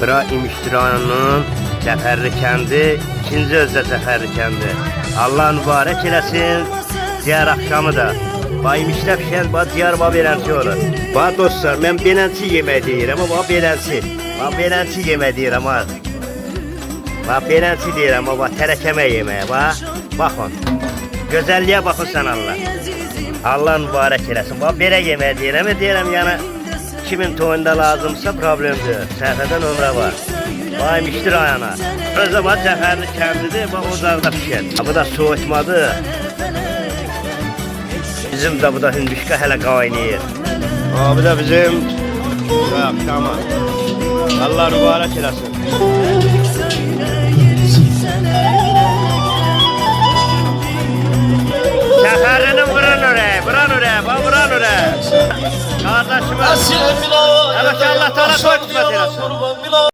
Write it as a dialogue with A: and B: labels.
A: Bura İmişliranın Cəfərli kəndi, ikinci özdə Cəfərli kəndi. Allah mübarək eləsin. Diğer akşamı da. İmişdə pişən, diyar beləncə olur. Dostlar, mən beləncə yemək deyirəm, ama beləncə. Beləncə yemək deyirəm, beləncə deyirəm, tərəkəmə yeməyə, baxın. Gözəlliyə baxın sən Allah. Allah mübarək eləsin. Belə yemək deyirəm, yəni kimin toyunda lazımsa problemdir. Səhvədən ömrə var. İmişli rayona. Özə Cəfərli kəndidir, ocaqda pişən. Bu da soğutmadır. Bizim de bu da hündüşka hələ qaynayır. Bu da bizim akşamı. Allah mübarək eləsin. Cəfərlinin vuran oraya, vuran oraya. Kardeşime. Evet, Allah Teala koy kısmet eylesin.